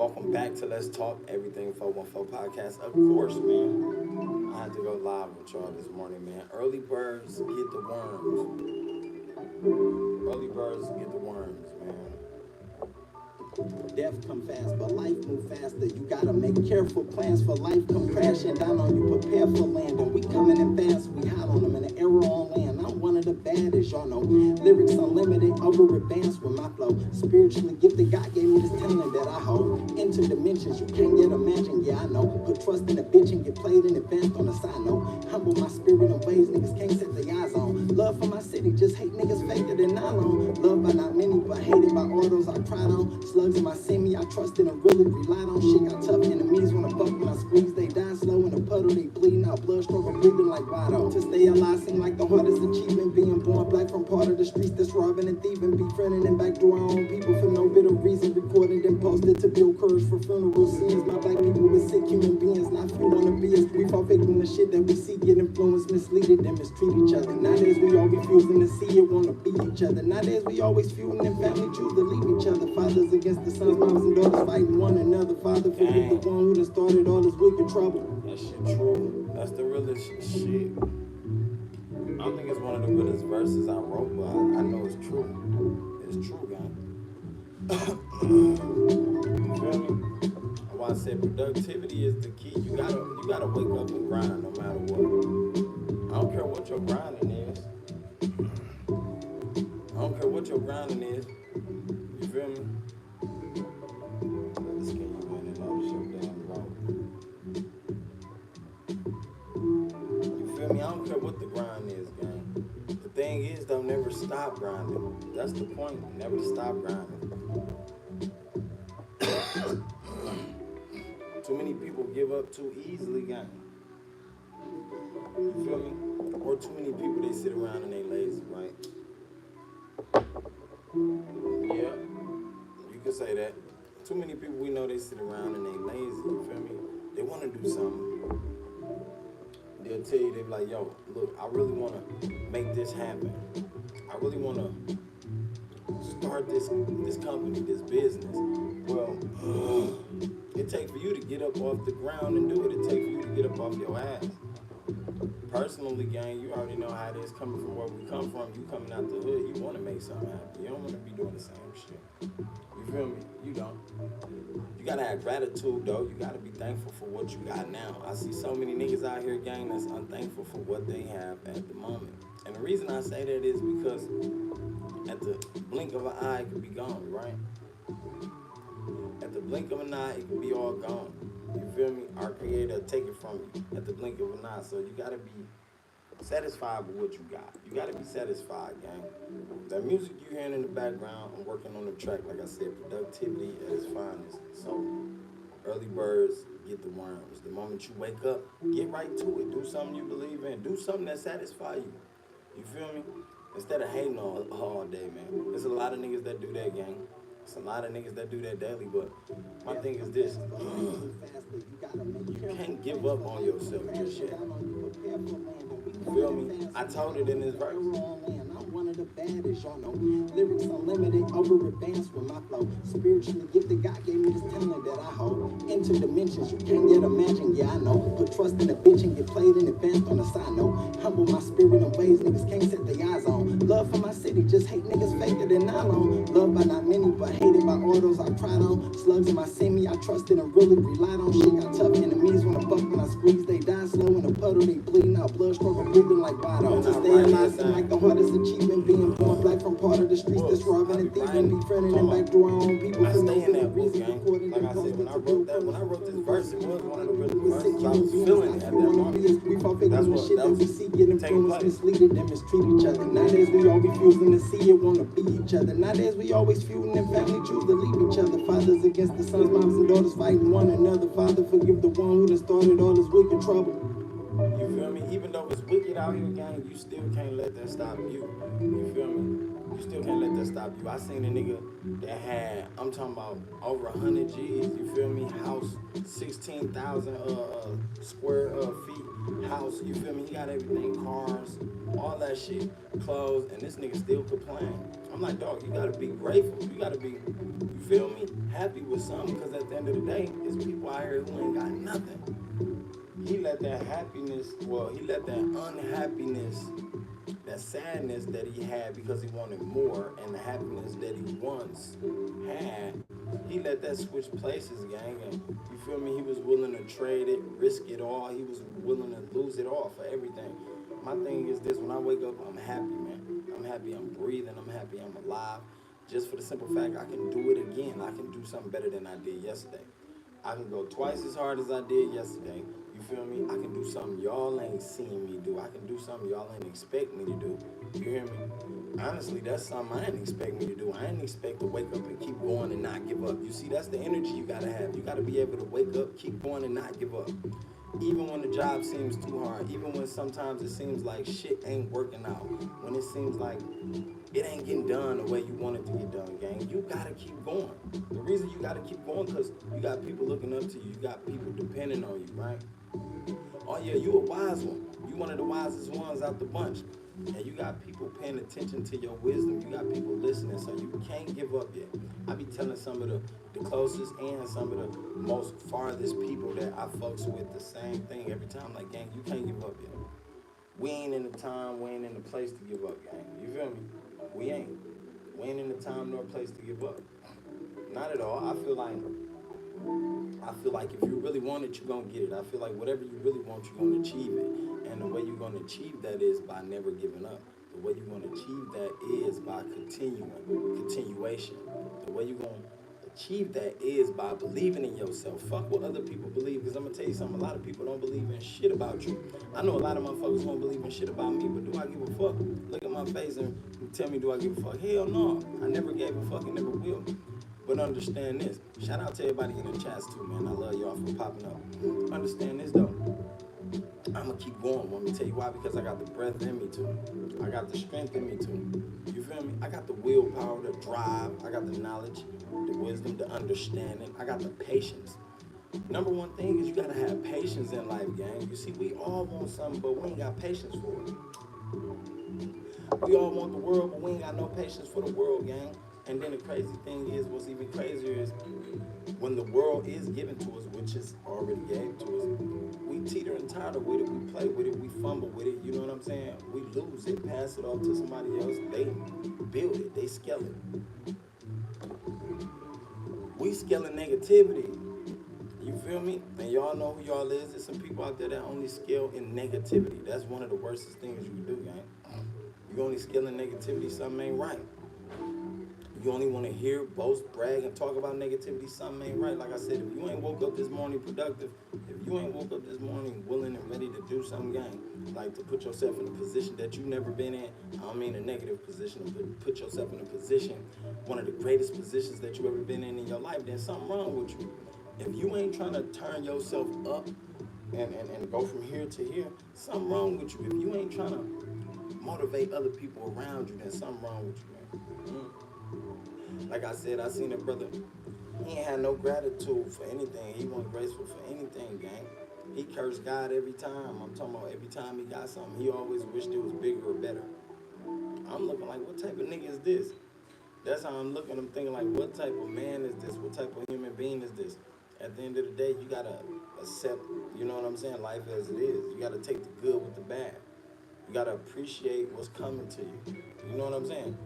Welcome back to Let's Talk Everything 414 podcast. Of course, man, I had to go live with y'all this morning, man. Early birds get the worms. Early birds get the worms, man. Death come fast, but life move faster. You gotta make careful plans for life come crashing down on you. Prepare for landing. We coming in fast, we hot on them in an era on land. I'm one of the baddest, y'all know. Lyrics unlimited, over advanced with my flow. Spiritually gifted, God gave me this talent that I hold. Into dimensions you can't yet imagine, yeah I know. Put trust in a bitch and get played in advance on the side note. Humble my spirit in ways niggas can't set their eyes on. Love for my city, just hate niggas faker than nylon. Loved by not many, but hated by all those I cried on. Slugs in my semi, I trusted and really relied on. Shit got tough, enemies wanna fuck when I squeeze. They die slow in a puddle, they bleeding out blood, struggle breathing like Vado. To stay alive seem like the hardest achievement. Being born black from part of the streets that's robbing and thieving, befriending and backdoor our own people for no bitter reason. Recorded and posted to build courage for funeral scenes. My black people with sick human beings, not few on the BS. We fall victim to shit that we see, get influenced, misleaded, and mistreat each other. Nowadays we all refusing to see it, wanna be each other. Nowadays we always feuding and family choose to leave each other. Fathers against the sons, moms and daughters fighting one another. Father forgive the one who done started all this wicked trouble. That shit true. That's the realest shit. I don't think it's one of the realest verses I wrote, but I know it's true. It's true, gang. You feel me? Why I said productivity is the key. You gotta wake up and grind no matter what. I don't care what your grinding is. I don't care what your grinding is. You feel me? Let's get you in and out your damn road. You feel me? I don't care what the grind is, gang. The thing is, though, never stop grinding. That's the point. Never stop grinding. Too many people give up too easily, gang. You feel me? Or too many people, they sit around and they lazy, right? Yeah, you can say that. Too many people we know, they sit around and they lazy, you feel me? They want to do something. They'll tell you, they be like, yo, look, I really want to make this happen. I really want to start this company, this business. Well, it takes for you to get up off the ground and do it. It takes for you to get up off your ass. Personally, gang, you already know how it is coming from where we come from. You coming out the hood, you want to make something happen. You don't want to be doing the same shit. You feel me? You don't. You got to have gratitude, though. You got to be thankful for what you got now. I see so many niggas out here, gang, that's unthankful for what they have at the moment. And the reason I say that is because at the blink of an eye, it could be gone, right? At the blink of an eye, it could be all gone. You feel me? Our Creator take it from you at the blink of an eye. So you gotta be satisfied with what you got. You gotta be satisfied, gang. That music you hearing in the background, I'm working on the track, like I said, productivity at its finest. So early birds get the worms. The moment you wake up, get right to it. Do something you believe in. Do something that satisfies you. You feel me? Instead of hating all day, man. There's a lot of niggas that do that, gang. It's a lot of niggas that do that daily, but my thing is this. You can't give up on yourself just yet. You feel me? I told it in this verse. One of the baddest, y'all know. Lyrics unlimited, over advanced with my flow. Spiritually gifted, God gave me this talent that I hold. Into dimensions you can't yet imagine, yeah I know. Put trust in a bitch and get played in advance on the side note. Humble my spirit in ways niggas can't set their eyes on. Love for my city, just hate niggas faker than nylon. Loved by not many, but hated by all those I tried on. Slugs in my semi, I trusted and really relied on. Shit got tough, enemies wanna fuck when I squeeze. They die slow in a puddle, they bleeding out blood, struggle breathing like Vado. To stay alive seem like the hardest achievement. Being born black from part of the streets that's robbing and thieving, befriending and backdoor our own people for no good reason. Like I said, when I wrote this verse, it was one of the really verses I was feeling at that moment. We fall victim to shit that we see, get influenced, misleaded, and mistreat each other. Nowadays we all refusing to see it, wanna be each other. Nowadays we always feuding and family choose to leave each other. Fathers against the sons, moms and daughters fighting one another. Father forgive the one who done started all this wicked trouble. You feel me? Even though it's wicked out here, gang, you still can't let that stop you. You feel me? You still can't let that stop you. I seen a nigga that had, I'm talking about over 100 G's, you feel me? House, 16,000 square feet, house, you feel me? He got everything, cars, all that shit, clothes, and this nigga still complain. I'm like, dog, you gotta be grateful. You gotta be, you feel me? Happy with something, because at the end of the day, there's people out here who ain't got nothing. He let that happiness, well, he let that unhappiness, that sadness that he had because he wanted more, and the happiness that he once had, he let that switch places, gang. And you feel me? He was willing to trade it, risk it all. He was willing to lose it all for everything. My thing is this: when I wake up, I'm happy, man. I'm happy I'm breathing. I'm happy I'm alive. Just for the simple fact I can do it again. I can do something better than I did yesterday. I can go twice as hard as I did yesterday. You feel me? I can do something y'all ain't seen me do. I can do something y'all ain't expect me to do. You hear me? Honestly, that's something I didn't expect me to do. I didn't expect to wake up and keep going and not give up. You see, that's the energy you gotta have. You gotta be able to wake up, keep going, and not give up. Even when the job seems too hard, even when sometimes it seems like shit ain't working out, when it seems like it ain't getting done the way you want it to get done, gang, you gotta keep going. The reason you gotta keep going, because you got people looking up to you, you got people depending on you, right? Oh yeah, you a wise one. You one of the wisest ones out the bunch. And you got people paying attention to your wisdom. You got people listening, so you can't give up yet. I be telling some of the closest and some of the most farthest people that I fucks with the same thing every time. Like, gang, you can't give up yet. We ain't in the time, we ain't in the place to give up, gang. You feel me? We ain't. We ain't in the time nor place to give up. Not at all. I feel like if you really want it, you're going to get it. I feel like whatever you really want, you're going to achieve it. And the way you're going to achieve that is by never giving up. The way you're going to achieve that is by continuation. The way you're going to achieve that is by believing in yourself. Fuck what other people believe, because I'm going to tell you something. A lot of people don't believe in shit about you. I know a lot of motherfuckers don't believe in shit about me, but do I give a fuck? Look at my face and tell me, do I give a fuck? Hell no. I never gave a fuck and never will. But understand this. Shout out to everybody in the chats too, man. I love y'all for popping up. Understand this though. I'm gonna keep going. Let me tell you why. Because I got the breath in me too. I got the strength in me too. You feel me? I got the willpower, the drive. I got the knowledge, the wisdom, the understanding. I got the patience. Number one thing is you gotta have patience in life, gang. You see, we all want something, but we ain't got patience for it. We all want the world, but we ain't got no patience for the world, gang. And then the crazy thing is, what's even crazier is when the world is given to us, which is already gave to us, we teeter and totter with it, we play with it, we fumble with it, you know what I'm saying? We lose it, pass it off to somebody else, they build it, they scale it. We scaling negativity, you feel me? And y'all know who y'all is. There's some people out there that only scale in negativity. That's one of the worstest things you can do, gang. You only scale in negativity, something ain't right. You only want to hear, boast, brag, and talk about negativity, something ain't right. Like I said, if you ain't woke up this morning productive, if you ain't woke up this morning willing and ready to do something, gang, like to put yourself in a position that you've never been in, I don't mean a negative position, but put yourself in a position, one of the greatest positions that you ever been in your life, then something wrong with you. If you ain't trying to turn yourself up and go from here to here, something wrong with you. If you ain't trying to motivate other people around you, then something wrong with you, man. Like I said, I seen a brother, he ain't had no gratitude for anything. He wasn't grateful for anything, gang. He cursed God every time. I'm talking about every time he got something, he always wished it was bigger or better. I'm looking like, what type of nigga is this? That's how I'm looking. I'm thinking like, what type of man is this? What type of human being is this? At the end of the day, you gotta accept, you know what I'm saying, life as it is. You gotta take the good with the bad. You gotta appreciate what's coming to you. You know what I'm saying?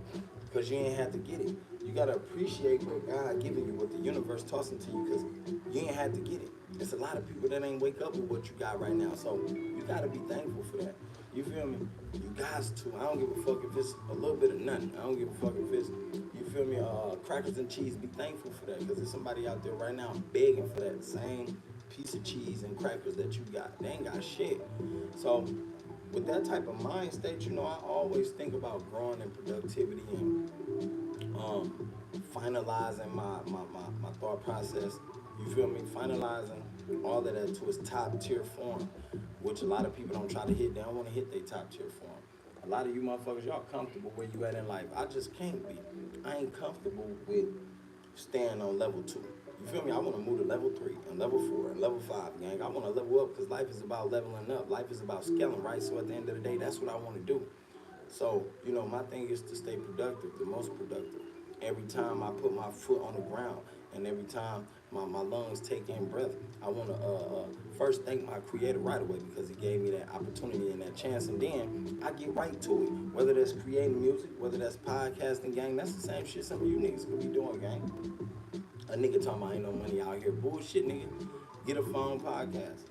Because you ain't had to get it. You gotta appreciate what God giving you, what the universe tossing to you, because you ain't had to get it. There's a lot of people that ain't wake up with what you got right now, so you gotta be thankful for that. You feel me? You guys too. I don't give a fuck if it's a little bit of nothing. I don't give a fuck if it's, you feel me, crackers and cheese. Be thankful for that, because there's somebody out there right now begging for that same piece of cheese and crackers that you got. They ain't got shit. So with that type of mind state, you know, I always think about growing in productivity and finalizing my thought process. You feel me? Finalizing all of that to its top tier form, which a lot of people don't try to hit. They don't want to hit their top tier form. A lot of you motherfuckers, y'all comfortable where you at in life. I just can't be. I ain't comfortable with staying on level 2. You feel me? I want to move to level 3 and level 4 and level 5, gang. I want to level up because life is about leveling up. Life is about scaling, right? So at the end of the day, that's what I want to do. So, you know, my thing is to stay productive, the most productive. Every time I put my foot on the ground and every time my lungs take in breath, I want to first thank my creator right away because he gave me that opportunity and that chance. And then I get right to it. Whether that's creating music, whether that's podcasting, gang, that's the same shit some of you niggas could be doing, gang. A nigga talking about ain't no money out here. Bullshit, nigga. Get a phone podcast.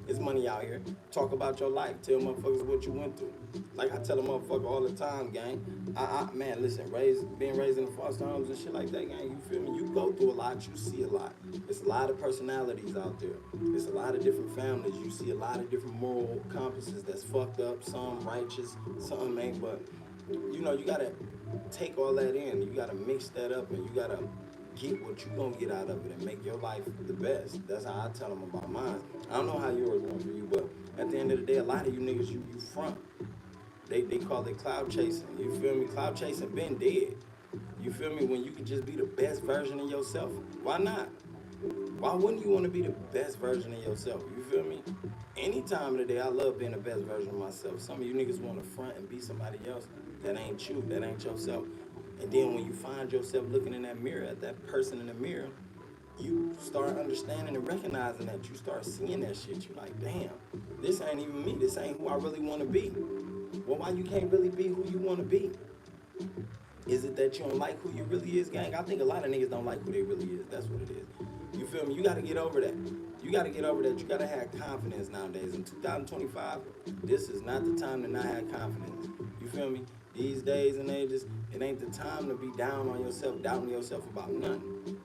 It's money out here. Talk about your life. Tell motherfuckers what you went through. Like I tell a motherfucker all the time, gang. Man, listen, being raised in foster homes and shit like that, gang, you feel me? You go through a lot, you see a lot. It's a lot of personalities out there. It's a lot of different families. You see a lot of different moral compasses that's fucked up, some righteous, some ain't, but you know, you gotta take all that in. You gotta mix that up and you gotta get what you gonna get out of it and make your life the best. That's how I tell them about mine. I don't know how yours went for you, but at the end of the day, a lot of you niggas, you front. They call it cloud chasing. You feel me? Cloud chasing been dead. You feel me? When you can just be the best version of yourself, why not? Why wouldn't you want to be the best version of yourself? You feel me? Any time of the day, I love being the best version of myself. Some of you niggas want to front and be somebody else that ain't you, that ain't yourself. And then when you find yourself looking in that mirror at that person in the mirror, you start understanding and recognizing that. You start seeing that shit. You like, damn, this ain't even me. This ain't who I really want to be. Well, why you can't really be who you want to be? Is it that you don't like who you really is, gang? I think a lot of niggas don't like who they really is. That's what it is. You feel me? You got to get over that. You got to get over that. You got to have confidence nowadays. In 2025, this is not the time to not have confidence. You feel me? These days and ages, it ain't the time to be down on yourself, doubting yourself about nothing.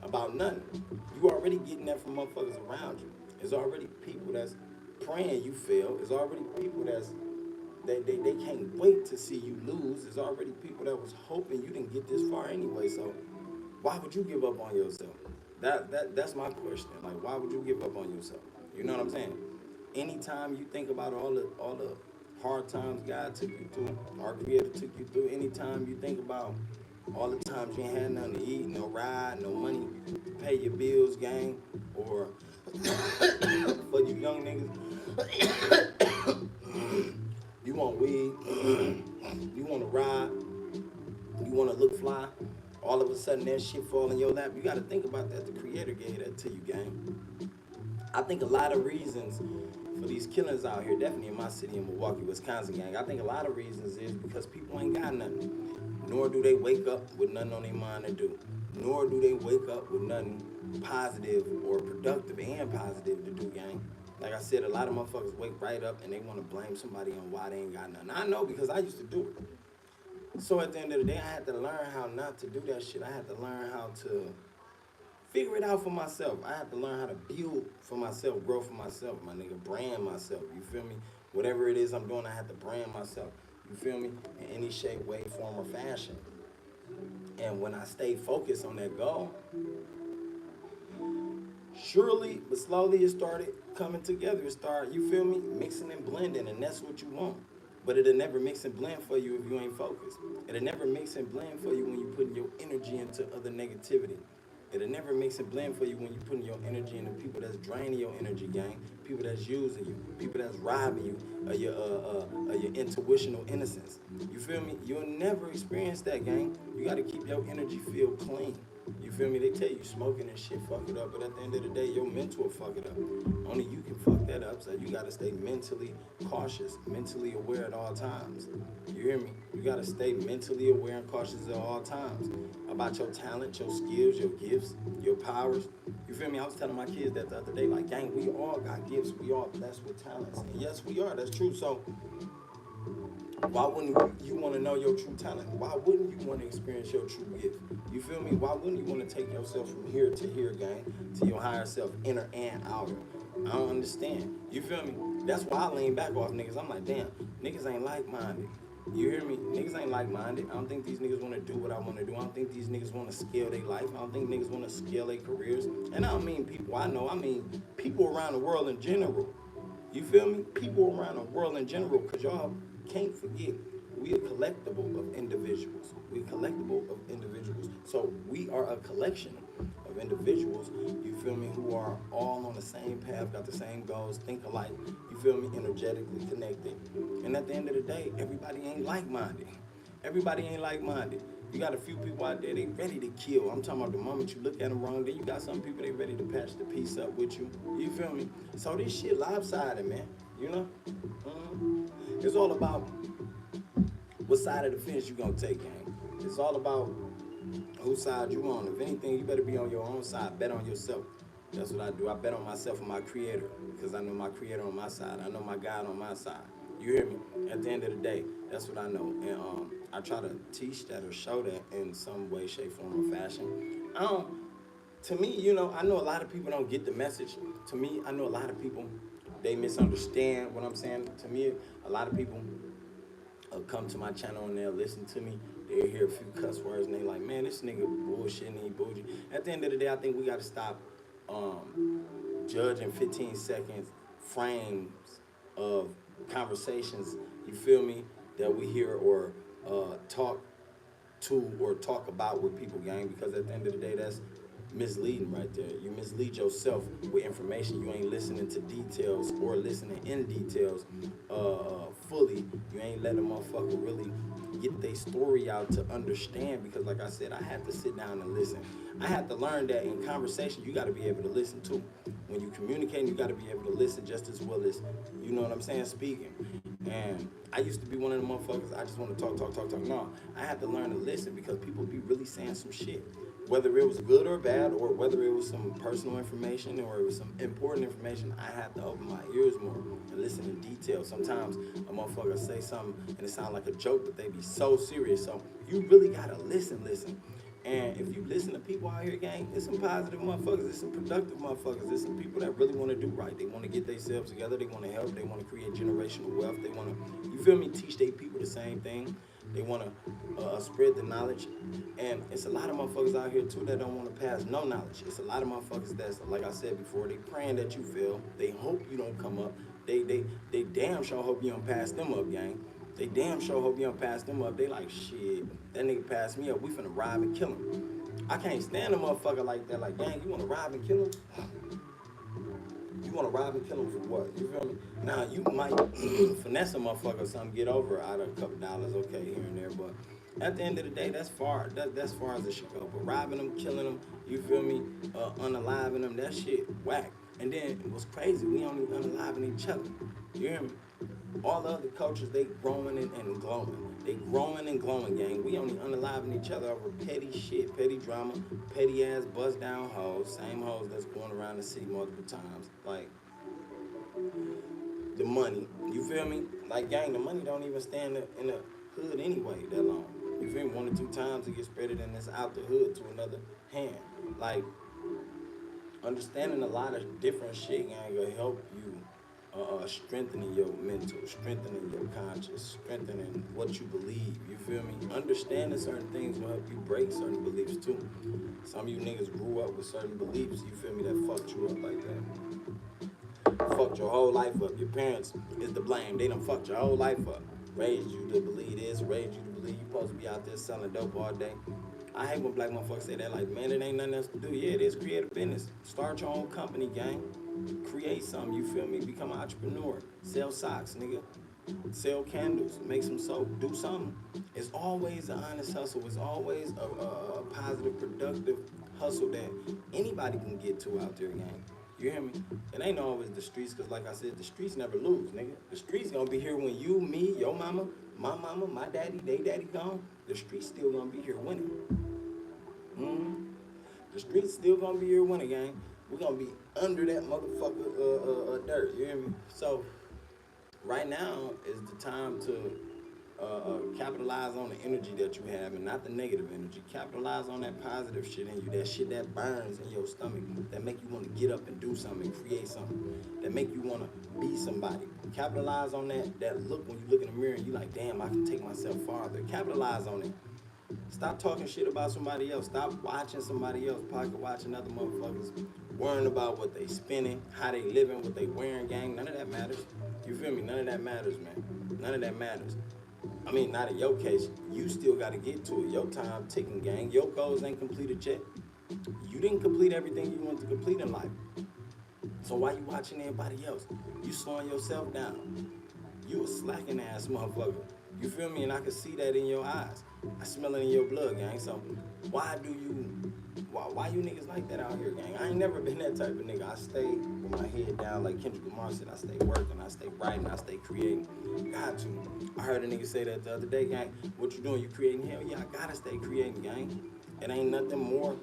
About nothing. You already getting that from motherfuckers around you. There's already people that's praying you fail. There's already people they can't wait to see you lose. There's already people that was hoping you didn't get this far anyway. So why would you give up on yourself? That's my question. Like, why would you give up on yourself? You know what I'm saying? Anytime you think about all the hard times God took you through, our Creator took you through, anytime you think about all the times you ain't had nothing to eat, no ride, no money to pay your bills, gang, or for you young niggas, you want weed, you want to ride, you want to look fly, all of a sudden that shit fall in your lap. You got to think about that. The Creator gave that to you, gang. I think a lot of reasons for these killings out here, definitely in my city in Milwaukee, Wisconsin, gang, I think a lot of reasons is because people ain't got nothing. Nor do they wake up with nothing on their mind to do. Nor do they wake up with nothing positive or productive and positive to do, gang. Like I said, a lot of motherfuckers wake right up and they want to blame somebody on why they ain't got nothing. I know because I used to do it. So at the end of the day, I had to learn how not to do that shit. I had to learn how to figure it out for myself. I had to learn how to build for myself, grow for myself, my nigga, brand myself. You feel me? Whatever it is I'm doing, I had to brand myself. You feel me? In any shape, way, form, or fashion. And when I stay focused on that goal, surely but slowly it started coming together. It started, you feel me, mixing and blending, and that's what you want. But it'll never mix and blend for you if you ain't focused. It'll never mix and blend for you when you putting your energy into other negativity. It'll never mix and blend for you when you putting your energy into people that's draining your energy, gang. People that's using you. People that's robbing you of your intuitional innocence. You feel me? You'll never experience that, gang. You got to keep your energy field clean. You feel me? They tell you smoking and shit fuck it up, but at the end of the day, your mental will fuck it up. Only you can fuck that up, so you gotta stay mentally cautious, mentally aware at all times. You hear me? You gotta stay mentally aware and cautious at all times about your talent, your skills, your gifts, your powers. You feel me? I was telling my kids that the other day, like, gang, we all got gifts. We all blessed with talents. And yes, we are. That's true. So why wouldn't you want to know your true talent? Why wouldn't you want to experience your true gift? You feel me? Why wouldn't you want to take yourself from here to here, gang, to your higher self, inner and outer? I don't understand. You feel me? That's why I lean back off niggas. I'm like, damn, niggas ain't like-minded. You hear me? Niggas ain't like-minded. I don't think these niggas want to do what I want to do. I don't think these niggas want to scale their life. I don't think niggas want to scale their careers. And I don't mean people I know. I mean people around the world in general. You feel me? People around the world in general, because y'all can't forget, we a collectible of individuals. We a collectible of individuals. So we are a collection of individuals, you feel me, who are all on the same path, got the same goals, think alike, you feel me, energetically connected. And at the end of the day, everybody ain't like-minded. Everybody ain't like-minded. You got a few people out there, they ready to kill. I'm talking about the moment you look at them wrong, then you got some people, they ready to patch the piece up with you. You feel me? So this shit lopsided, man. You know? It's all about what side of the fence you gonna take, gang. It's all about whose side you on. If anything, you better be on your own side. Bet on yourself. That's what I do. I bet on myself and my creator, because I know my creator on my side. I know my God on my side. You hear me? At the end of the day, that's what I know. And I try to teach that or show that in some way, shape, form, or fashion. To me, you know, I know a lot of people don't get the message. To me, I know a lot of people, they misunderstand what I'm saying. To me, a lot of people come to my channel and they'll listen to me. They'll hear a few cuss words and they like, man, this nigga bullshitting, he bougie. At the end of the day, I think we got to stop judging 15 seconds frames of conversations, you feel me, that we hear or talk to or talk about with people, gang, because at the end of the day, that's misleading right there. You mislead yourself with information. You ain't listening to details or listening in details fully. You ain't letting a motherfucker really get their story out to understand, because like I said, I had to sit down and listen. I had to learn that in conversation, you got to be able to listen too. When you communicate, you got to be able to listen just as well as, you know what I'm saying, speaking. And I used to be one of the motherfuckers, I just want to talk. No, I had to learn to listen, because people be really saying some shit. Whether it was good or bad, or whether it was some personal information or it was some important information, I had to open my ears more and listen in detail. Sometimes a motherfucker say something and it sounds like a joke, but they be so serious. So you really gotta listen. And if you listen to people out here, gang, it's some positive motherfuckers, it's some productive motherfuckers, it's some people that really want to do right. They want to get themselves together, they want to help, they want to create generational wealth, they want to, you feel me, teach their people the same thing. They want to spread the knowledge. And it's a lot of motherfuckers out here, too, that don't want to pass no knowledge. It's a lot of motherfuckers that's, like I said before, they praying that you fail. They hope you don't come up. They damn sure hope you don't pass them up, gang. They damn sure hope you don't pass them up. They like, shit, that nigga passed me up. We finna rob and kill him. I can't stand a motherfucker like that. Like, gang, you want to rob and kill him? You want to rob and kill him for what? You feel me? Now, you might finesse a motherfucker or something, get over out of a couple dollars, okay, here and there, but at the end of the day, that's far as it should go. But robbing them, killing them, you feel me, unaliving them, that shit whack. And then it was crazy, we only unaliving each other. You hear me? All the other cultures, they growing and glowing. They growing and glowing, gang. We only unaliving each other over petty shit, petty drama, petty ass buzz down hoes, same hoes that's going around the city multiple times. Like, the money, you feel me? Like, gang, the money don't even stay in the hood anyway that long. You feel me? 1 or 2 times it gets spreaded and it's out the hood to another hand. Like, understanding a lot of different shit, gang, will help you strengthening your mental, strengthening your conscious, strengthening what you believe, you feel me? Understanding certain things will help you break certain beliefs too. Some of you niggas grew up with certain beliefs, you feel me, that fucked you up like that. Fucked your whole life up. Your parents is to blame. They done fucked your whole life up. Raised you to believe this, raised you to believe you supposed to be out there selling dope all day. I hate when black motherfuckers say that, like, man, it ain't nothing else to do. Yeah, it is. Create a business. Start your own company, gang. Create something, you feel me? Become an entrepreneur. Sell socks, nigga. Sell candles. Make some soap. Do something. It's always an honest hustle. It's always a positive, productive hustle that anybody can get to out there, gang. You hear me? It ain't always the streets, because like I said, the streets never lose, nigga. The streets gonna be here when you, me, your mama, my daddy, they daddy gone. The streets still gonna be here winning. The streets still gonna be here winning, gang. We're gonna be under that motherfucker dirt, you hear me? So, right now is the time to capitalize on the energy that you have and not the negative energy. Capitalize on that positive shit in you, that shit that burns in your stomach, that make you want to get up and do something, create something, that make you want to be somebody. Capitalize on that look when you look in the mirror and you like, damn, I can take myself farther. Capitalize on it. Stop talking shit about somebody else. Stop watching somebody else, pocket watching other motherfuckers, worrying about what they spending, how they living, what they wearing, gang. None of that matters. You feel me? None of that matters, man. None of that matters. I mean, not in your case. You still got to get to it. Your time ticking, gang. Your goals ain't completed yet. You didn't complete everything you want to complete in life. So why you watching everybody else? You slowing yourself down. You a slacking ass motherfucker. You feel me? And I can see that in your eyes. I smell it in your blood, gang. So why you niggas like that out here, gang? I ain't never been that type of nigga. I stay with my head down like Kendrick Lamar said. I stay working, I stay writing, I stay creating. Got to. I heard a nigga say that the other day, gang. What you doing? You creating? Hell yeah, I gotta stay creating, gang. It ain't nothing more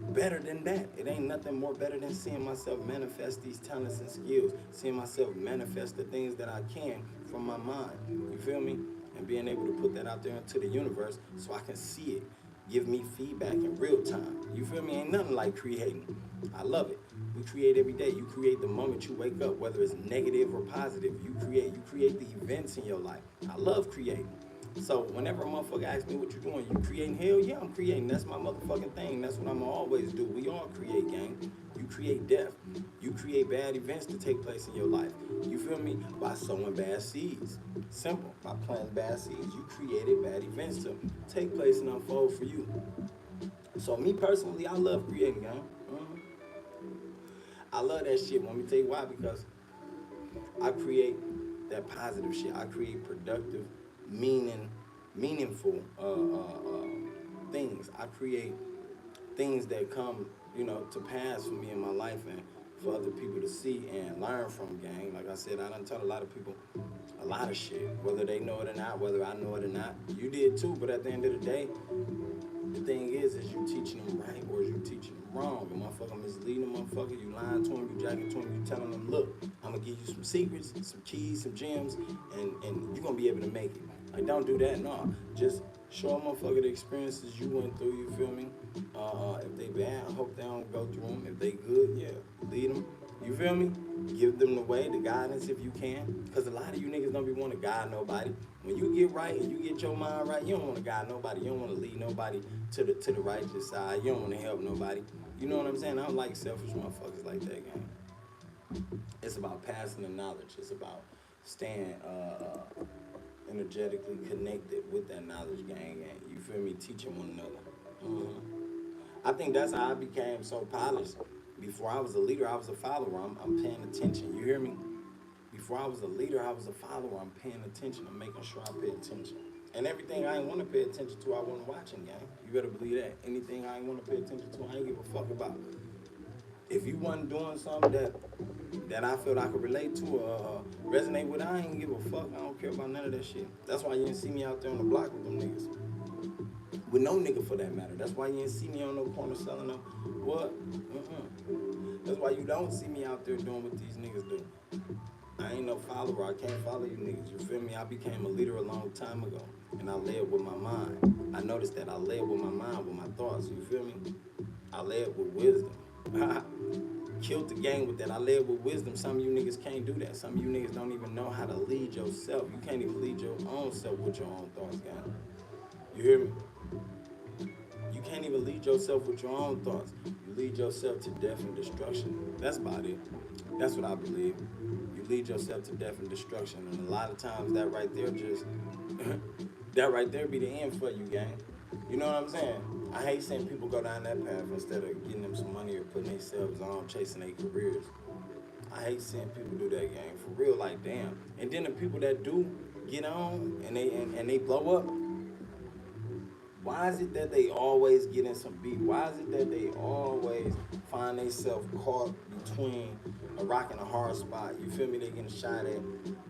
better than that. It ain't nothing more better than seeing myself manifest these talents and skills, seeing myself manifest the things that I can from my mind. You feel me? And being able to put that out there into the universe so I can see it, give me feedback in real time. You feel me? Ain't nothing like creating. I love it. We create every day. You create the moment you wake up, whether it's negative or positive. You create the events in your life. I love creating. So whenever a motherfucker asks me what you doing, you creating? Hell yeah, I'm creating. That's my motherfucking thing. That's what I'm always do. We all create, gang. You create death. You create bad events to take place in your life. You feel me? By sowing bad seeds. Simple. By planting bad seeds, you created bad events to take place and unfold for you. So me personally, I love creating, gang. I love that shit. Want me to tell you why? Because I create that positive shit. I create productive, meaningful things. I create things that come, to pass for me in my life and for other people to see and learn from, gang. Like I said, I done taught a lot of people a lot of shit, whether they know it or not, whether I know it or not. You did too, but at the end of the day, the thing is you teaching them right or is you teaching them wrong? A motherfucker misleading a motherfucker, you lying to them, you jacking to them, you telling them, look, I'm gonna give you some secrets, some keys, some gems, and you're gonna be able to make it. Like, don't do that, no. Just show a motherfucker the experiences you went through, you feel me? If they bad, I hope they don't go through them. If they good, yeah, lead them. You feel me? Give them the way, the guidance if you can. Because a lot of you niggas don't be want to guide nobody. When you get right and you get your mind right, you don't want to guide nobody. You don't want to lead nobody to the righteous side. You don't want to help nobody. You know what I'm saying? I don't like selfish motherfuckers like that, gang. It's about passing the knowledge. It's about staying energetically connected with that knowledge, gang. You feel me? Teaching one another. I think that's how I became so polished. Before I was a leader, I was a follower. I'm paying attention. You hear me? Before I was a leader, I was a follower. I'm paying attention. I'm making sure I pay attention. And everything I ain't want to pay attention to, I wasn't watching, gang. You better believe that. Anything I ain't want to pay attention to, I ain't give a fuck about. If you wasn't doing something that I felt I could relate to or resonate with, I ain't give a fuck. I don't care about none of that shit. That's why you didn't see me out there on the block with them niggas. With no nigga for that matter. That's why you didn't see me on no corner selling them. What? That's why you don't see me out there doing what these niggas do. I ain't no follower. I can't follow you niggas. You feel me? I became a leader a long time ago. And I led with my mind. I noticed that I led with my mind, with my thoughts. You feel me? I led with wisdom. Killed the game with that. I led with wisdom. Some of you niggas can't do that. Some of you niggas don't even know how to lead yourself. You can't even lead your own self with your own thoughts, guys. You hear me? You can't even lead yourself with your own thoughts. You lead yourself to death and destruction. That's about it. That's what I believe. You lead yourself to death and destruction. And a lot of times that right there just, that right there be the end for you, gang. You know what I'm saying? I hate seeing people go down that path instead of getting them some money or putting themselves on, chasing their careers. I hate seeing people do that, gang. For real, like, damn. And then the people that do get on and they blow up, why is it that they always get in some beef? Why is it that they always find themselves caught between a rock and a hard spot? You feel me? They getting shot at.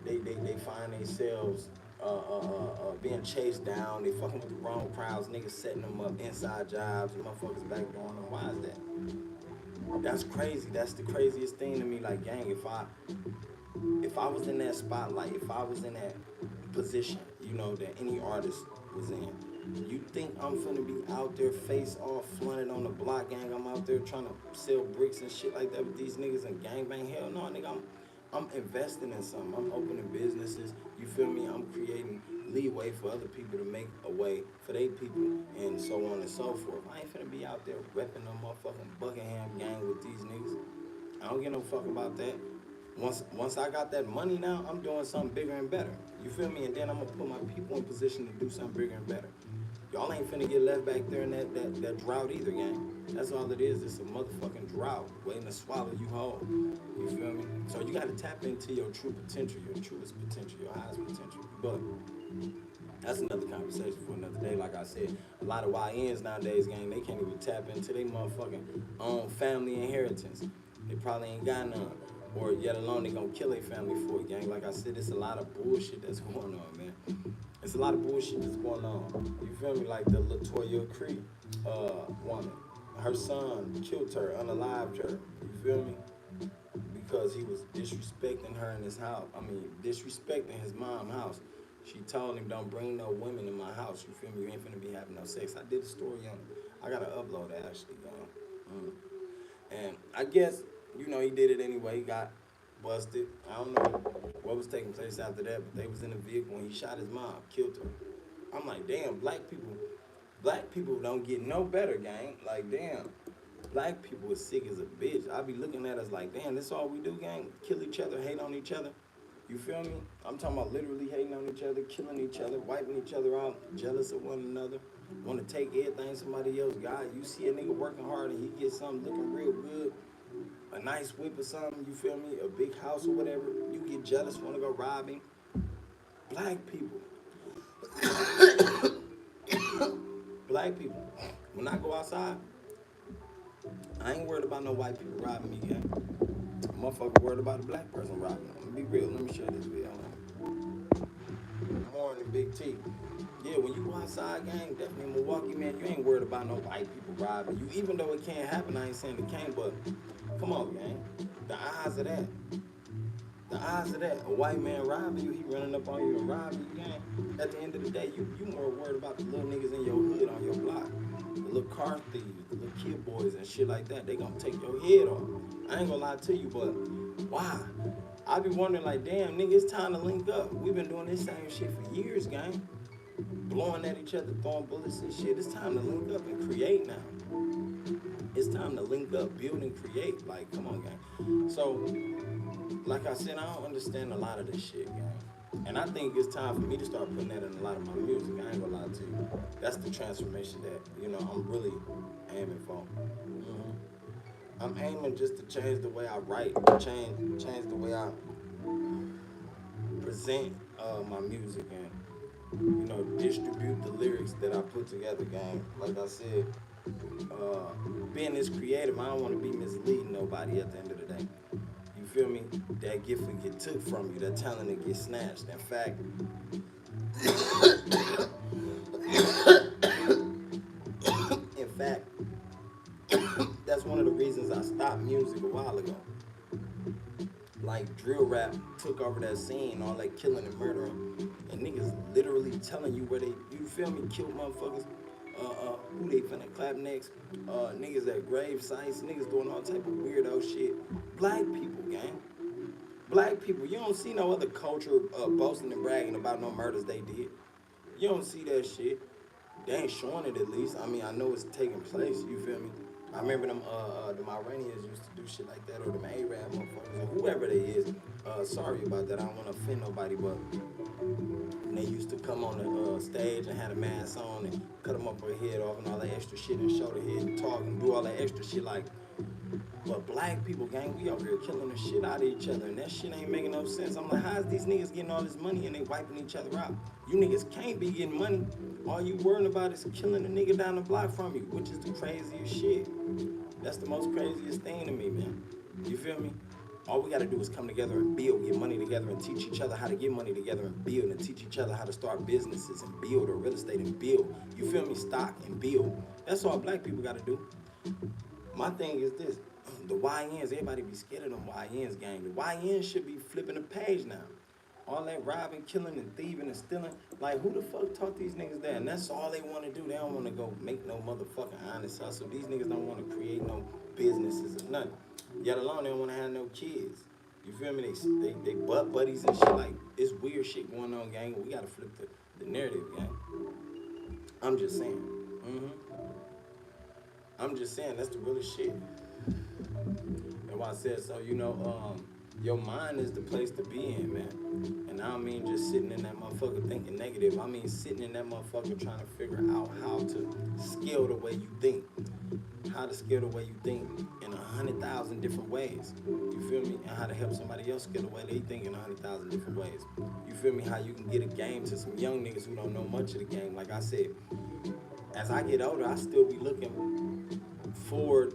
They find themselves being chased down. They fucking with the wrong crowds. Niggas setting them up, inside jobs, motherfuckers backdooring them. Why is that? That's crazy. That's the craziest thing to me. Like, gang, if I was in that spotlight, if I was in that position, that any artist was in, you think I'm finna be out there face off, flaunted on the block, gang? I'm out there trying to sell bricks and shit like that with these niggas and gangbang? Hell no, nigga. I'm investing in something. I'm opening businesses. You feel me? I'm creating leeway for other people to make a way for their people, and so on and so forth. I ain't finna be out there repping no motherfucking Buckingham gang with these niggas. I don't give no fuck about that. Once I got that money now, I'm doing something bigger and better. You feel me? And then I'm gonna put my people in position to do something bigger and better. Y'all ain't finna get left back there in that drought either, gang. That's all it is. It's a motherfucking drought waiting to swallow you whole. You feel me? So you gotta tap into your true potential, your truest potential, your highest potential. But that's another conversation for another day. Like I said, a lot of YNs nowadays, gang, they can't even tap into their motherfucking own family inheritance. They probably ain't got none. Or yet alone they gonna kill their family for it, gang. Like I said, it's a lot of bullshit that's going on, man. It's a lot of bullshit that's going on. You feel me? Like the LaToya Creed woman. Her son killed her, unalived her. You feel me? Because he was disrespecting her in his house. I mean, disrespecting his mom's house. She told him, don't bring no women in my house. You feel me? You ain't finna be having no sex. I did a story on it. I gotta upload it, actually, y'all. And I guess, you know, he did it anyway. He got busted. I don't know what was taking place after that, but they was in a vehicle and he shot his mom, killed her. I'm like, damn, black people don't get no better, gang. Like, damn, black people is sick as a bitch. I be looking at us like, damn, this all we do, gang? Kill each other, hate on each other. You feel me? I'm talking about literally hating on each other, killing each other, wiping each other out, jealous of one another, want to take everything somebody else got. You see a nigga working hard and he gets something looking real good, a nice whip or something, you feel me? A big house or whatever. You get jealous, want to go rob him. Black people. Black people. When I go outside, I ain't worried about no white people robbing me, gang. Motherfucker worried about a black person robbing them. Let me be real. Let me share this video. Morning, Big T. Yeah, when you go outside, gang, definitely in Milwaukee, man, you ain't worried about no white people robbing you. Even though it can't happen, I ain't saying it can't, but come on, gang. The odds of that. The odds of that. A white man robbing you, he running up on you and robbing you, gang. At the end of the day, you more worried about the little niggas in your hood on your block. The little car thieves, the little kid boys and shit like that. They gonna take your head off. I ain't gonna lie to you, but why? I be wondering like, damn, nigga, it's time to link up. We've been doing this same shit for years, gang. Blowing at each other, throwing bullets and shit. It's time to link up and create now. It's time to link up, build and create. Like, come on, gang. So, like I said, I don't understand a lot of this shit, gang. And I think it's time for me to start putting that in a lot of my music. I ain't gonna lie to you. That's the transformation that, you know, I'm really aiming for. I'm aiming just to change the way I write, change the way I present my music and, you know, distribute the lyrics that I put together, gang. Like I said, being this creative, I don't want to be misleading nobody at the end of the day. You feel me? That gift will get took from you, that talent will get snatched. In fact, that's one of the reasons I stopped music a while ago. Like, drill rap took over that scene, all that killing and murdering, and niggas literally telling you where they, you feel me, kill motherfuckers, who they finna clap next, niggas at grave sites, niggas doing all type of weirdo shit. Black people, gang. Black people, you don't see no other culture boasting and bragging about no murders they did. You don't see that shit. They ain't showing it, at least. I mean, I know it's taking place, you feel me? I remember them Iranians used to do shit like that, or them Arab motherfuckers, or whoever they is. Sorry about that, I don't want to offend nobody, but they used to come on the stage and had a mask on and cut them up their head off and all that extra shit and show their head and talk and do all that extra shit like. But black people, gang, we over here killing the shit out of each other, and that shit ain't making no sense. I'm like, how's these niggas getting all this money and they wiping each other out? You niggas can't be getting money. All you worrying about is killing a nigga down the block from you, which is the craziest shit. That's the most craziest thing to me, man. You feel me? All we gotta do is come together and build, get money together and teach each other how to get money together and build, and teach each other how to start businesses and build, or real estate and build. You feel me? Stock and build. That's all black people gotta do. My thing is this. The YNs, everybody be scared of them YNs, gang. The YNs should be flipping the page now. All that robbing, killing, and thieving, and stealing. Like, who the fuck taught these niggas that? And that's all they want to do. They don't want to go make no motherfucking honest hustle. These niggas don't want to create no businesses or nothing. Yet alone, they don't want to have no kids. You feel me? They butt buddies and shit. Like, it's weird shit going on, gang. We got to flip the narrative, gang. I'm just saying. I'm just saying, that's the realest shit. That's why I said so. Your mind is the place to be in, man. And I don't mean just sitting in that motherfucker thinking negative. I mean sitting in that motherfucker trying to figure out how to scale the way you think. How to scale the way you think in 100,000 different ways. You feel me? And how to help somebody else scale the way they think in 100,000 different ways. You feel me? How you can get a game to some young niggas who don't know much of the game. Like I said, as I get older, I still be looking forward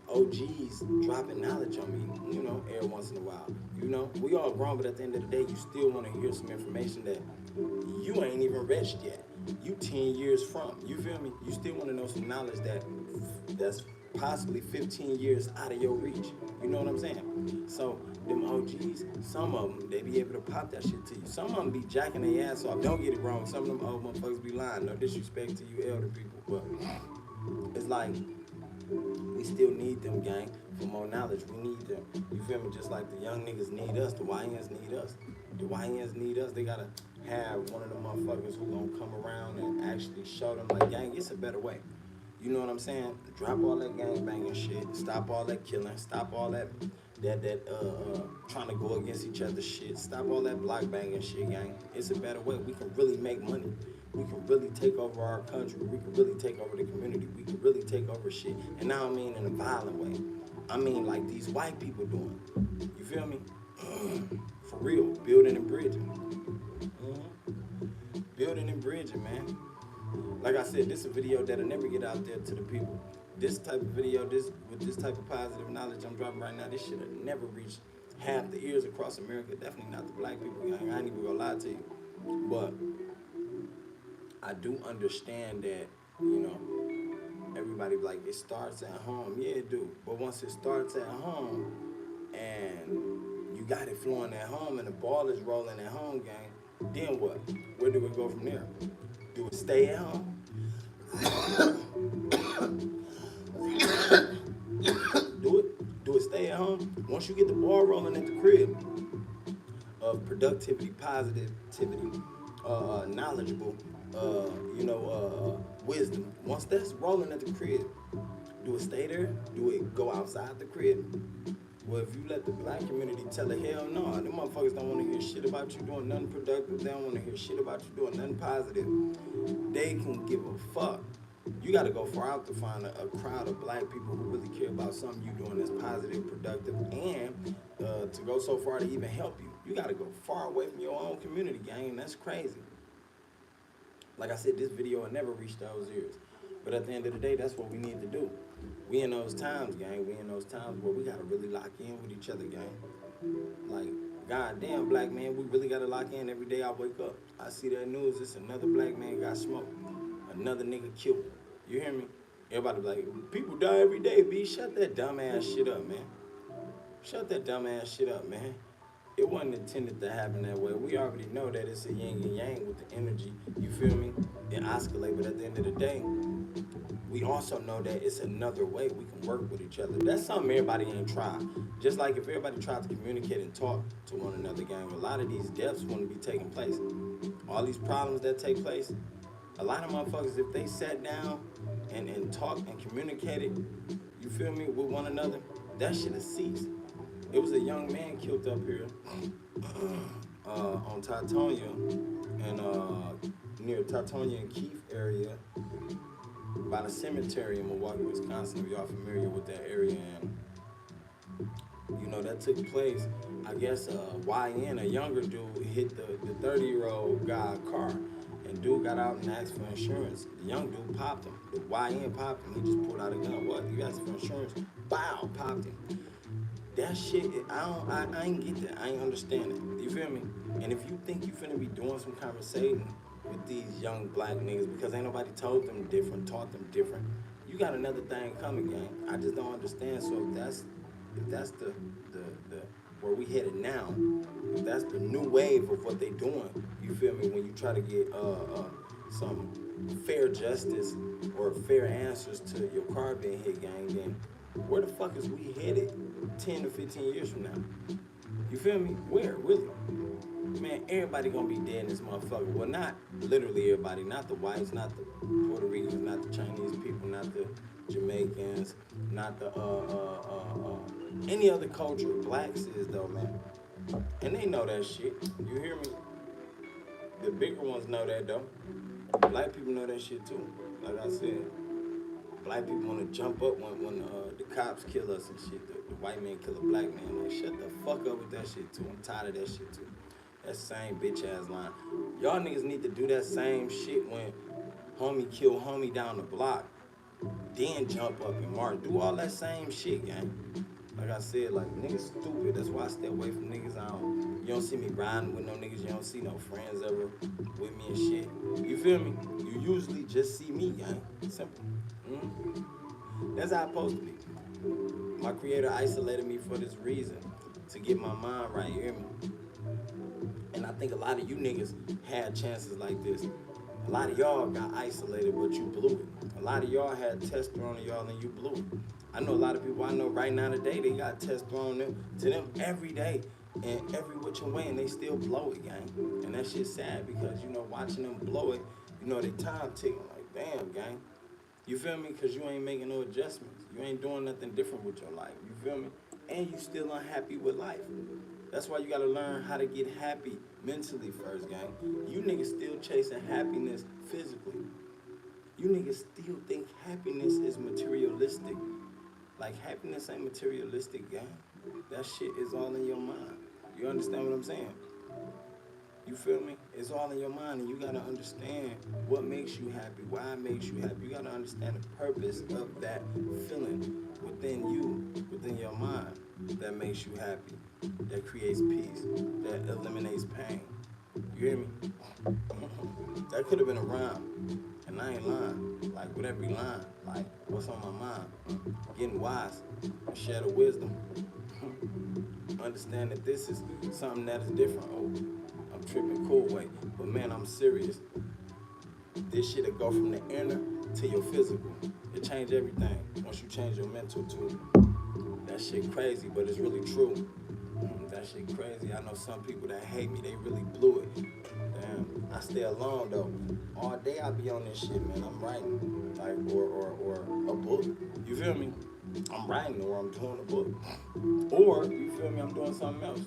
OGs dropping knowledge on me, every once in a while. We all grown, but at the end of the day, you still want to hear some information that you ain't even reached yet. You 10 years from, you feel me? You still want to know some knowledge that's possibly 15 years out of your reach. You know what I'm saying? So, them OGs, some of them, they be able to pop that shit to you. Some of them be jacking their ass off. Don't get it wrong. Some of them old motherfuckers be lying. No disrespect to you elder people, but it's like, we still need them, gang, for more knowledge. We need them. You feel me? Just like the young niggas need us, the YNs need us. The YNs need us. They gotta have one of them motherfuckers who gonna come around and actually show them, like, gang, it's a better way. You know what I'm saying? Drop all that gang banging shit. Stop all that killing. Stop all that trying to go against each other's shit. Stop all that block banging shit, gang. It's a better way. We can really make money. We can really take over our country. We can really take over the community. We can really take over shit. And I don't mean in a violent way. I mean like these white people doing. You feel me? For real. Building and bridging. Building and bridging, man. Like I said, this is a video that'll never get out there to the people. This type of video, with this type of positive knowledge I'm dropping right now, this shit will never reach half the ears across America. Definitely not the black people. I ain't even gonna lie to you. But I do understand that, everybody be like, it starts at home. Yeah, it do. But once it starts at home and you got it flowing at home and the ball is rolling at home, gang, then what? Where do we go from there? Do it stay at home? Do it stay at home? Once you get the ball rolling at the crib of productivity, positivity, knowledgeable, wisdom. Once that's rolling at the crib, do it stay there? Do it go outside the crib? Well, if you let the black community tell it, hell no, them motherfuckers don't want to hear shit about you doing nothing productive. They don't want to hear shit about you doing nothing positive. They can give a fuck. You got to go far out to find a crowd of black people who really care about something you doing that's positive, productive, and to go so far to even help you. You got to go far away from your own community, gang. That's crazy. Like I said, this video will never reach those ears. But at the end of the day, that's what we need to do. We in those times, gang. We in those times where we got to really lock in with each other, gang. Like, goddamn, black man, we really got to lock in every day I wake up. I see that news, it's another black man got smoked. Another nigga killed. You hear me? Everybody be like, people die every day, B. Shut that dumbass shit up, man. Shut that dumbass shit up, man. It wasn't intended to happen that way. We already know that it's a yin and yang with the energy. You feel me? It oscillate, but at the end of the day, we also know that it's another way we can work with each other. That's something everybody ain't tried. Just like if everybody tried to communicate and talk to one another, gang, a lot of these deaths wouldn't be taking place. All these problems that take place, a lot of motherfuckers, if they sat down and talked and communicated, you feel me, with one another, that shit has ceased. It was a young man killed up here on Teutonia and near Teutonia and Keith area by the cemetery in Milwaukee, Wisconsin, if y'all familiar with that area. And that took place, I guess, YN, a younger dude, hit the 30-year-old guy car. And dude got out and asked for insurance. The young dude popped him. The YN popped him. He just pulled out a gun. What? You asked for insurance? Bow, popped him. That shit, I ain't get that. I ain't understand it. You feel me? And if you think you finna be doing some conversating with these young black niggas because ain't nobody told them different, taught them different, you got another thing coming, gang. I just don't understand. So if that's the where we headed now, if that's the new wave of what they doing, you feel me? When you try to get some fair justice or fair answers to your car being hit, gang, then where the fuck is we headed 10 to 15 years from now? You feel me? Where, really? Man, everybody gonna be dead in this motherfucker. Well, not literally everybody, not the whites, not the Puerto Ricans, not the Chinese people, not the Jamaicans, not the any other culture. Blacks is though, man. And they know that shit. You hear me? The bigger ones know that though. Black people know that shit too. Like I said, black people want to jump up when the cops kill us and shit. The white man kill a black man. Like, shut the fuck up with that shit too. I'm tired of that shit too. That same bitch ass line. Y'all niggas need to do that same shit when homie kill homie down the block. Then jump up and march. Do all that same shit, gang. Like I said, like, niggas stupid. That's why I stay away from niggas. You don't see me riding with no niggas. You don't see no friends ever with me and shit. You feel me? You usually just see me, gang. Simple. That's how it's supposed to be. My creator isolated me for this reason. To get my mind right, you hear me? And I think a lot of you niggas had chances like this. A lot of y'all got isolated, but you blew it. A lot of y'all had tests thrown to y'all and you blew it. I know a lot of people I know right now today, they got tests thrown to them every day and every which way, and they still blow it, gang. And that shit's sad because, you know, watching them blow it, you know, they time ticking. Like, damn, gang. You feel me? Because you ain't making no adjustments. You ain't doing nothing different with your life. You feel me? And you still unhappy with life. That's why you gotta learn how to get happy mentally first, gang. You niggas still chasing happiness physically. You niggas still think happiness is materialistic. Like, happiness ain't materialistic, gang. That shit is all in your mind. You understand what I'm saying? You feel me? It's all in your mind, and you gotta understand what makes you happy, why it makes you happy. You gotta understand the purpose of that feeling within you, within your mind, that makes you happy, that creates peace, that eliminates pain. You hear me? That could have been a rhyme, and I ain't lying. Like, with every line, like, what's on my mind? Getting wise, a shed of wisdom. Understand that this is something that is different. Oh, I'm tripping cool way, but man, I'm serious. This shit'll go from the inner to your physical. It change everything once you change your mental too. That shit crazy, but it's really true. That shit crazy. I know some people that hate me, they really blew it. Damn, I stay alone though. All day I be on this shit, man. I'm writing, like, or a book. You feel me? I'm writing, or I'm doing a book, or you feel me? I'm doing something else.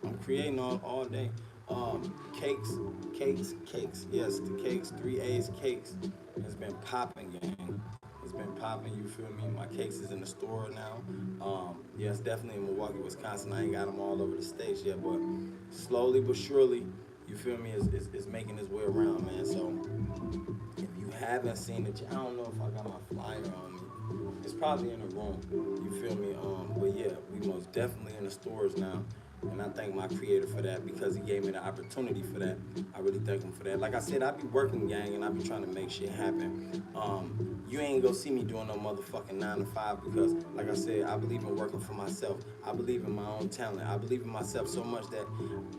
I'm creating all day. Cakes. Yes, the cakes, 3 A's cakes. It's been popping, gang. It's been popping, you feel me? My cakes is in the store now. Yes, definitely in Milwaukee, Wisconsin. I ain't got them all over the states yet, but slowly but surely, you feel me, it's making its way around, man. So if you haven't seen it, I don't know if I got my flyer on me. It's probably in the room, you feel me? But yeah, we most definitely in the stores now. And I thank my creator for that because he gave me the opportunity for that. I really thank him for that. Like I said, I be working, gang, and I be trying to make shit happen. You ain't gonna see me doing no motherfucking 9 to 5 because, like I said, I believe in working for myself. I believe in my own talent. I believe in myself so much that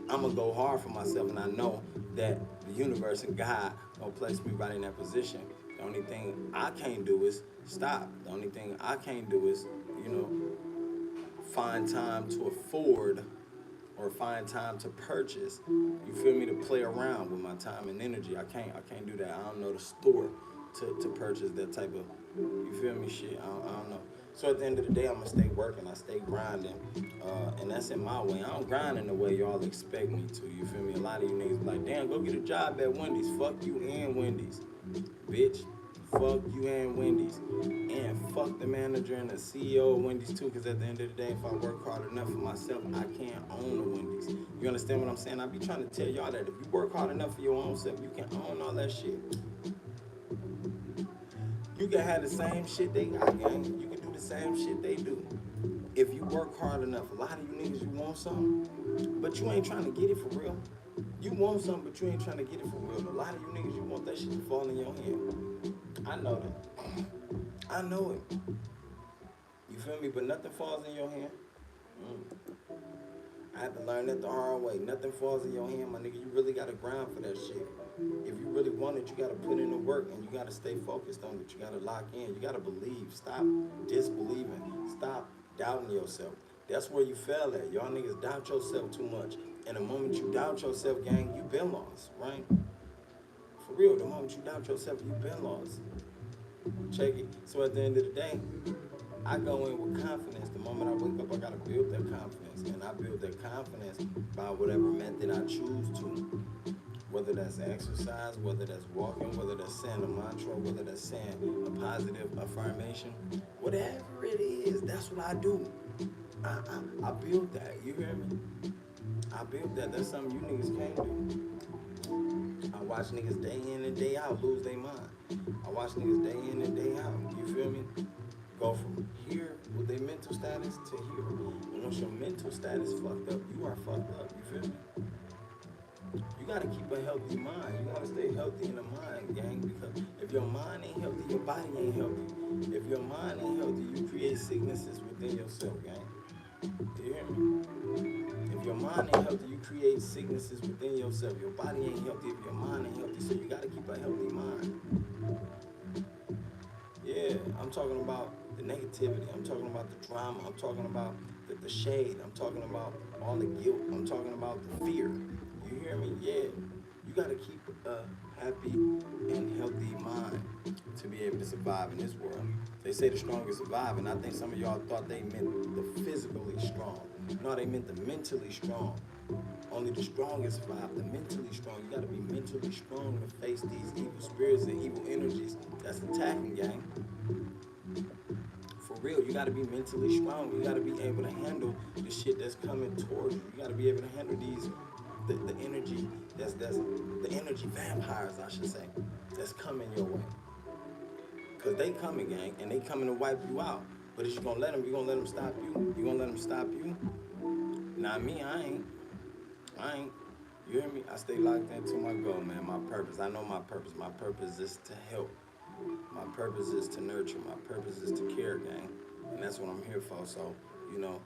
I'm gonna go hard for myself, and I know that the universe and God gonna place me right in that position. The only thing I can't do is stop. The only thing I can't do is, you know, find time to afford or find time to purchase, you feel me, to play around with my time and energy. I can't do that. I don't know the store to purchase that type of, you feel me, shit. I don't know. So at the end of the day, I'm gonna stay working, I stay grinding, and that's in my way. I don't grind in the way y'all expect me to, you feel me? A lot of you niggas be like, damn, go get a job at Wendy's. Fuck you and Wendy's, bitch. Fuck you and Wendy's. And fuck the manager and the CEO of Wendy's too, because at the end of the day, if I work hard enough for myself, I can't own a Wendy's. You understand what I'm saying? I be trying to tell y'all that if you work hard enough for your own self, you can own all that shit. You can have the same shit they got, gang. You can do the same shit they do. If you work hard enough, a lot of you niggas, you want something, but you ain't trying to get it for real. You want something, but you ain't trying to get it for real. A lot of you niggas, you want that shit to fall in your hand. I know that. I know it. You feel me? But nothing falls in your hand. I had to learn that the hard way. Nothing falls in your hand, my nigga. You really gotta grind for that shit. If you really want it, you gotta put in the work and you gotta stay focused on it. You gotta lock in. You gotta believe. Stop disbelieving. Stop doubting yourself. That's where you fail at. Y'all niggas doubt yourself too much. And the moment you doubt yourself, gang, you been lost, right? For real, the moment you doubt yourself, you been lost. Check it. So at the end of the day, I go in with confidence. The moment I wake up, I gotta build that confidence. And I build that confidence by whatever method I choose to. Whether that's exercise, whether that's walking, whether that's saying a mantra, whether that's saying a positive affirmation, whatever it is, that's what I do. I build that. You hear me? I built that. That's something you niggas can't do. I watch niggas day in and day out lose their mind. I watch niggas day in and day out. You feel me? Go from here with their mental status to here. And once your mental status fucked up, you are fucked up. You feel me? You gotta keep a healthy mind. You wanna stay healthy in the mind, gang, because if your mind ain't healthy, your body ain't healthy. If your mind ain't healthy, you create sicknesses within yourself, gang. You hear me? If your mind ain't healthy, you create sicknesses within yourself. Your body ain't healthy if your mind ain't healthy, so you gotta keep a healthy mind. Yeah, I'm talking about the negativity. I'm talking about the drama. I'm talking about the shade. I'm talking about all the guilt. I'm talking about the fear. You hear me? Yeah. You gotta keep a happy and healthy mind to be able to survive in this world. They say the strongest survive, and I think some of y'all thought they meant the physically strong. No, they meant the mentally strong. Only the strongest survive, the mentally strong. You gotta be mentally strong to face these evil spirits and evil energies that's attacking, gang. For real, you gotta be mentally strong. You gotta be able to handle the shit that's coming towards you. You gotta be able to handle the energy that's the energy vampires, I should say, that's coming your way. Cause they coming, gang, and they coming to wipe you out. But if you gonna let them, you gonna let them stop you? You gonna let them stop you? Not me, I ain't. You hear me? I stay locked into my goal, man, my purpose. I know my purpose. My purpose is to help. My purpose is to nurture. My purpose is to care, gang. And that's what I'm here for. So, you know,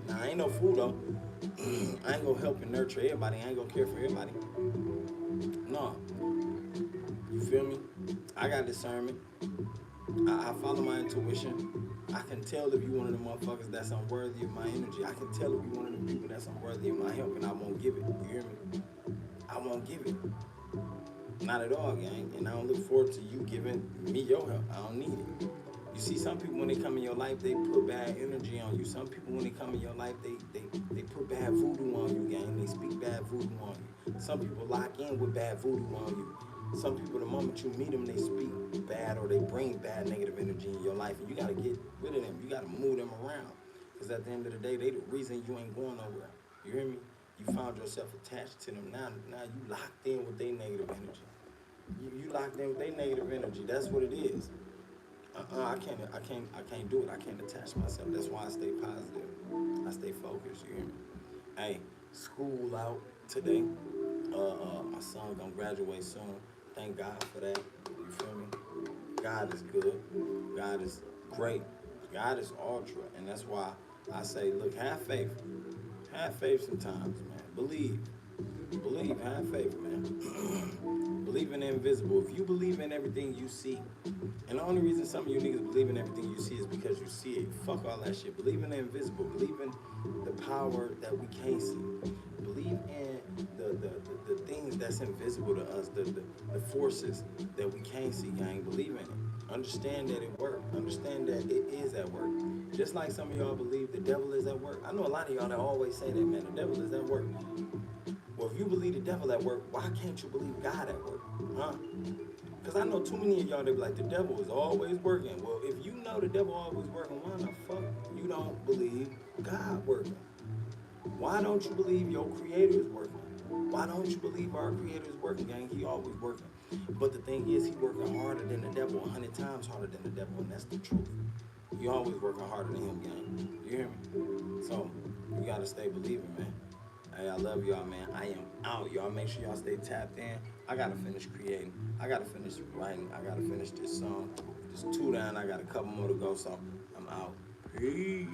now I ain't no fool though. I ain't gonna help and nurture everybody. I ain't gonna care for everybody. No. You feel me? I got discernment. I follow my intuition. I can tell if you one of the motherfuckers that's unworthy of my energy. I can tell if you one of the people that's unworthy of my help, and I won't give it. You hear me? I won't give it. Not at all, gang. And I don't look forward to you giving me your help. I don't need it. You see, some people when they come in your life, they put bad energy on you. Some people when they come in your life, they put bad voodoo on you, gang. They speak bad voodoo on you. Some people lock in with bad voodoo on you. Some people, the moment you meet them, they speak bad or they bring bad negative energy in your life. And you got to get rid of them. You got to move them around. Because at the end of the day, they the reason you ain't going nowhere. You hear me? You found yourself attached to them. Now you locked in with their negative energy. You locked in with their negative energy. That's what it is. I can't do it. I can't attach myself. That's why I stay positive. I stay focused. You hear me? Hey, school out today. My son gonna graduate soon. Thank God for that. You feel me? God is good. God is great. God is ultra, and that's why I say, look, have faith. Have faith sometimes, man. Believe. Have faith, man. Believe in the invisible. If you believe in everything you see, and the only reason some of you niggas believe in everything you see is because you see it. Fuck all that shit. Believe in the invisible. Believe in the power that we can't see. Believe in the things that's invisible to us, the forces that we can't see, gang. Believe in it. Understand that it works. Understand that it is at work. Just like some of y'all believe the devil is at work. I know a lot of y'all that always say that, man, the devil is at work. Well, if you believe the devil at work, why can't you believe God at work? Huh? Because I know too many of y'all that be like, the devil is always working. Well, if you know the devil always working, why the fuck you don't believe God working? Why don't you believe your creator is working? Why don't you believe our creator is working, gang? He always working. But the thing is, he working harder than the devil, 100 times harder than the devil, and that's the truth. You always working harder than him, gang. You hear me? So, you gotta stay believing, man. Hey, I love y'all, man. I am out. Y'all make sure y'all stay tapped in. I gotta finish creating. I gotta finish writing. I gotta finish this song. Just 2 down. I got a couple more to go, so I'm out. Peace.